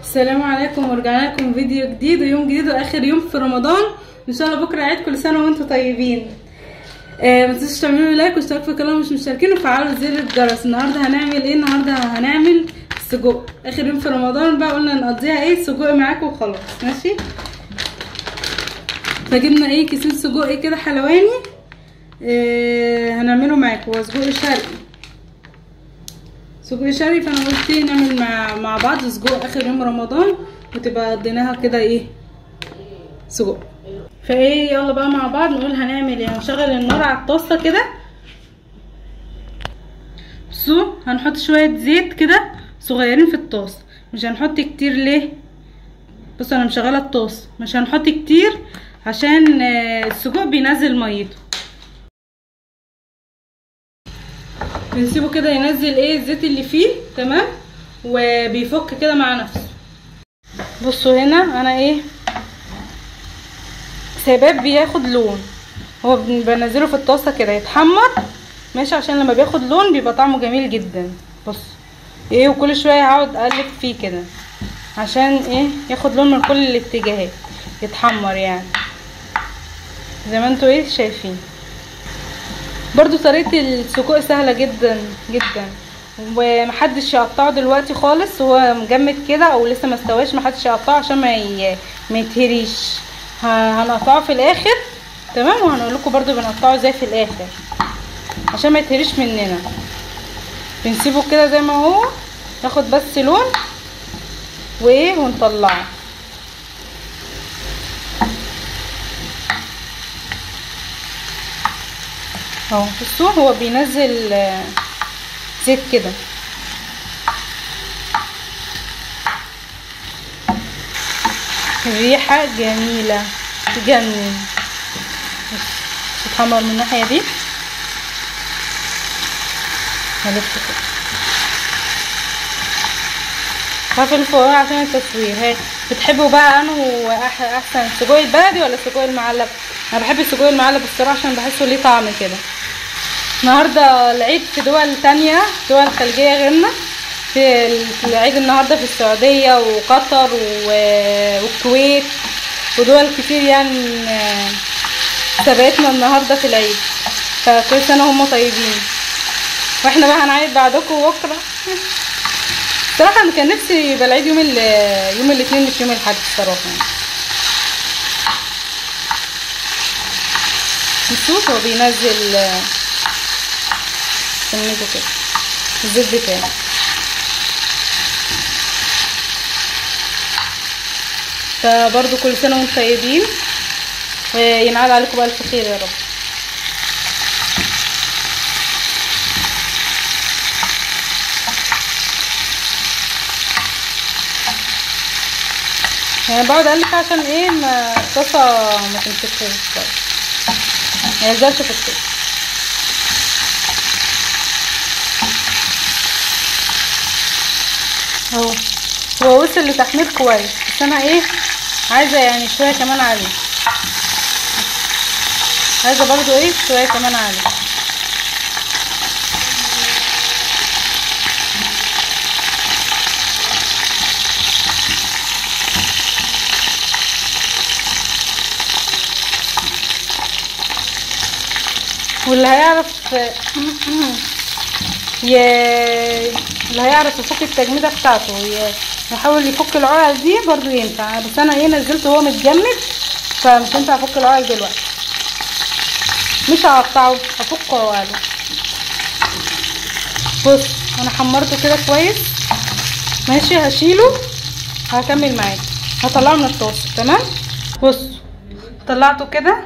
السلام عليكم، ورجعنا لكم فيديو جديد ويوم جديد واخر يوم في رمضان. ان شاء الله بكره عيد، كل سنه وانتم طيبين. ما تنسوش تعملوا لايك واشتراك في القناه مش مشتركين وفعلوا زر الجرس. النهارده هنعمل ايه؟ النهارده هنعمل سجق. اخر يوم في رمضان بقى قلنا نقضيها ايه؟ سجق معاكم وخلاص. ماشي. فجبنا ايه؟ كيسين سجق كده حلواني. هنعمله معاكم. هو سجق شرقي، سجق شرقي. فانا قلت نعمل مع بعض سجق اخر يوم رمضان وتبقى قضيناها كده ايه؟ سجق. فايه يلا بقى مع بعض نقول هنعمل ايه. هنشغل النار على الطاسه كده. بصوا هنحط شويه زيت كده صغيرين في الطاسه، مش هنحط كتير. ليه؟ بصوا انا مشغله الطاسه، مش هنحط كتير عشان السجق بينزل ميته. بنسيبه كده ينزل ايه الزيت اللي فيه، تمام، وبيفك كده مع نفسه. بصوا هنا انا ايه سايباه بياخد لون. هو بنزله في الطاسه كده يتحمر، ماشي، عشان لما بياخد لون بيبقى طعمه جميل جدا. بص ايه، وكل شويه هقعد اقلب فيه كده عشان ايه؟ ياخد لون من كل الاتجاهات، يتحمر يعني زي ما انتوا ايه شايفين. برضو طريقه السجق سهله جدا جدا، ومحدش يقطعه دلوقتي خالص. هو مجمد كده او لسه ما استواش، محدش يقطعه عشان ما يتهريش. هنقطعه في الاخر، تمام، وهنقول لكم برضو بنقطعه ازاي في الاخر عشان ما يتهريش مننا. بنسيبه كده زي ما هو ياخد بس لون وايه، ونطلعه. اهو بصوا هو بينزل زيت كده. الريحه جميله تجنن. تتحمر من الناحيه دي، هلف كده. خفوا الفوق عشان التصوير. هي بتحبوا بقى انه احسن السجق البلدي ولا السجق المعلب؟ انا بحب السجق المعلب الصراحه عشان بحسه ليه طعم كده. النهارده العيد في دول تانية، دول خليجيه غيرنا. في العيد النهارده في السعوديه وقطر والكويت ودول كتير يعني سبقتنا النهارده في العيد. فكل سنه هم طيبين، واحنا بقى هنعيد بعدكم بكره. صراحه انا كان نفسي يبقى العيد يوم الاثنين مش يوم الاحد الصراحه يعني. نشوف هو بينزل سميته كده الزيت بتاعه. فبرضو كل سنه وانتم طيبين وينعاد عليكم بألف خير يا رب. يعني بقعد اقلب عشان ايه ما الطاسه ما تمسكش، ما يلزقش في الطاسه. اهو هو وصل لتحمير كويس، بس انا ايه عايزه يعني شويه كمان عليه. عايزه برضو ايه شويه كمان عليه. واللي هيعرف اللي هيعرف يفك التجميده بتاعته يحاول يفك العقل دي برضو ينفع. بس انا ايه نزلته وهو متجمد فمش ينفع افك العقل دلوقتي. مش هقطعه، هفكه عقله. بص انا حمرته كده كويس، ماشي. هشيله، هكمل معاكم. هطلعه من الطاسه، تمام. بص طلعته كده،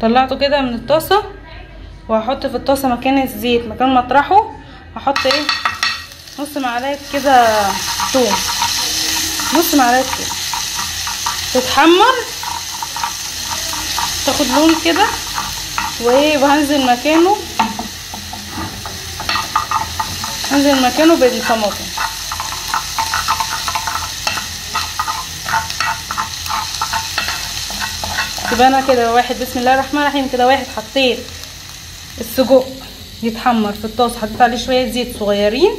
طلعته كده من الطاسه، وهحط في الطاسه مكان الزيت، مكان مطرحه هحط ايه نص معلقه كده ثوم، نص معلقه كده تتحمر تاخد لون كده وايه. وهنزل مكانه بالطماطم. يبقى انا كده واحد، بسم الله الرحمن الرحيم، كده واحد حطيت السجق يتحمر في الطاسه، حطيت عليه شويه زيت صغيرين،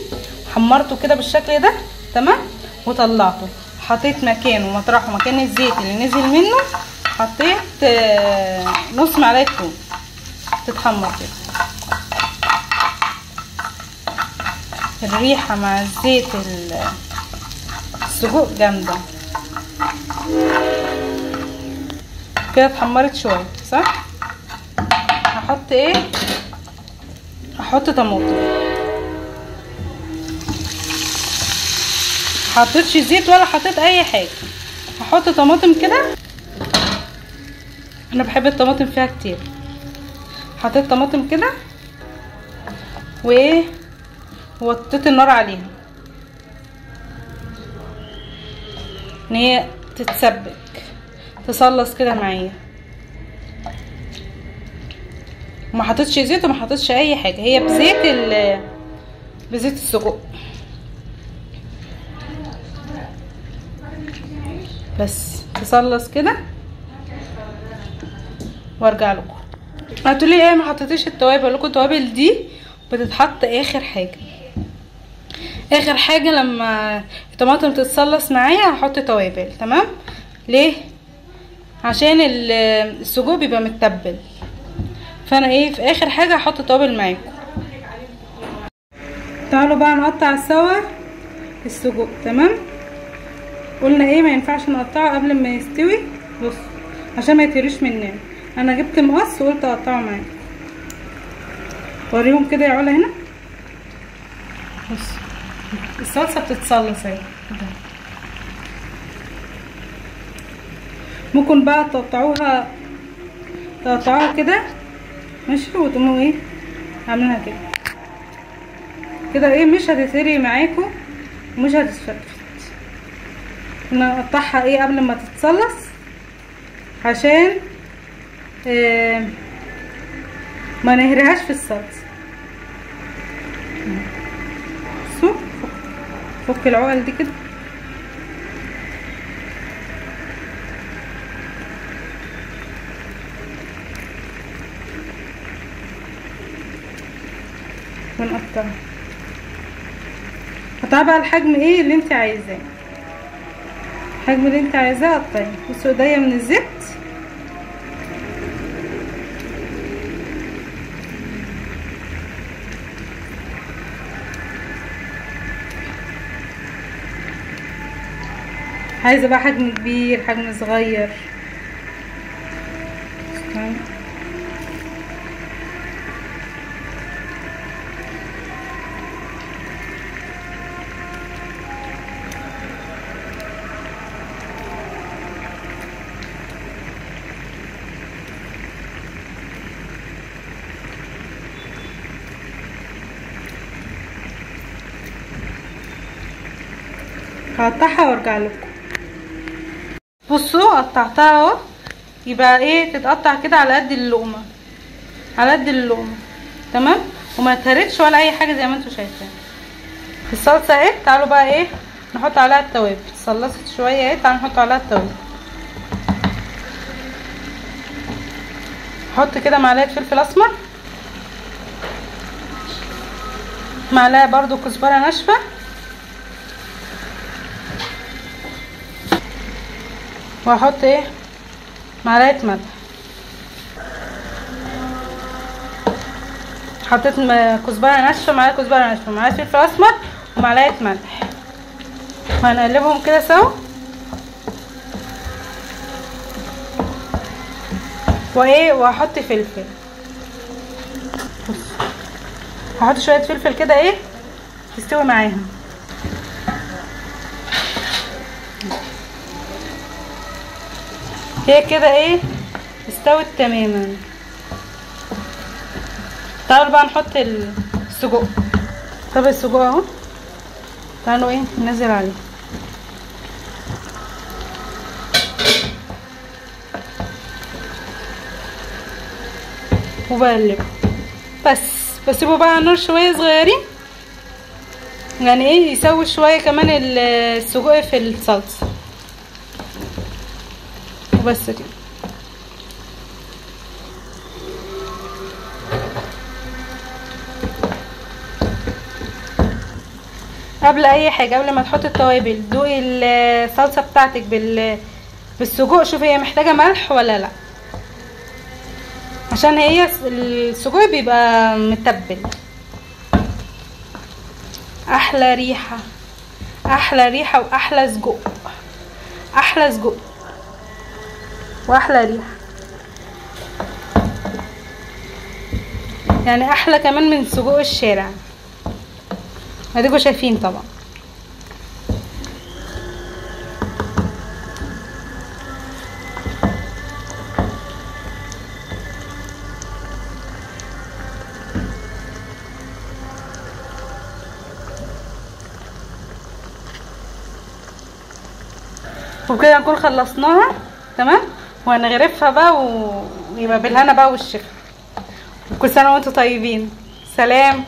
حمرته كده بالشكل ده، تمام. وطلعته، حطيت مكانه مطرحه مكان الزيت اللي نزل منه، حطيت نص معلقه ثوم تتحمر كده. الريحه مع الزيت السجق جامده كده. اتحمرت شويه صح. هحط ايه؟ هحط طماطم. حطيتش زيت ولا حطيت اي حاجه، هحط طماطم كده. انا بحب الطماطم فيها كتير. حطيت طماطم كده وايه، وطيت النار عليها ان هي تتسبك تصلص كده معايا. ما حطيتش زيت وما حطيتش اي حاجه، هي بزيت السجق بس تصلص كده وارجع لكم. هتقولي ايه ما حطيتيش التوابل؟ اقول لكم التوابل دي بتتحط اخر حاجه. اخر حاجه لما الطماطم تتصلص معايا هحط توابل. تمام؟ ليه؟ عشان السجق بيبقى متبل، فانا ايه في اخر حاجه هحط توابل معاكم. تعالوا بقى نقطع سوا السجق. تمام؟ قلنا ايه ما ينفعش نقطعه قبل ما يستوي، بص عشان ما يتهريش مننا. انا جبت مقص وقلت اقطعه معاكم. وريهم كده يا علا هنا. بص الصلصه بتتصلص اهي. ممكن بقى تقطعوها كده ماشي، وتقوموا ايه عاملينها كده كده. ايه مش هتتهري معاكم ومش هتتفتفت. انا اقطعها ايه قبل ما تتصلص عشان ما نهريهاش في الصلصه. بصوا فك العقل دي كده. ونقطعها. قطعها بقى الحجم ايه اللي انت عايزاه، الحجم اللي انت عايزاه قطعيه. بصوا ايديا من الزيت. عايزه بقى حجم كبير حجم صغير. هقطعها وارجع لكم. بصوا قطعتها اهو. يبقى ايه تتقطع كده على قد اللقمه، على قد اللقمه. تمام؟ وما اتهرتش ولا اي حاجه زي ما انتم شايفين. الصلصه اهي. تعالوا بقى ايه نحط عليها التوابل. صلصت شويه اهي. تعالوا نحط عليها التوابل. احط كده معلقه فلفل اسمر، معلقه برضو كزبره ناشفه، وهحط ايه معلقه ملح. حطيت كزبره ناشفه، معلقه كزبره ناشفه، معلقه فلفل اسمر، ومعلقه ملح. وهنقلبهم كده سوا. وايه وهحط فلفل. هحط شويه فلفل كده ايه تستوي معاهم. هي كده ايه استوت تماما. تعالوا بقى نحط السجق. طب السجق اهو. تعالوا ايه ننزل عليه. وبقلبه بس بسيبه بقى على النار شويه صغيرين، يعني ايه يسوي شويه كمان السجق في الصلصه. وبس كده. قبل اي حاجه، قبل ما تحطي التوابل دوقي الصلصه بتاعتك بالسجق، شوفي هي محتاجه ملح ولا لا، عشان هي السجق بيبقى متبل. احلى ريحه، احلى ريحه واحلى سجق، احلى سجق واحلى ريحه، يعني احلى كمان من سجق الشارع. اديكوا شايفين طبعا. وبكده نكون خلصناها تمام، وهنغرفها بقى ويبقى بالهنا بقى والشفا. كل سنه وانتم طيبين. سلام.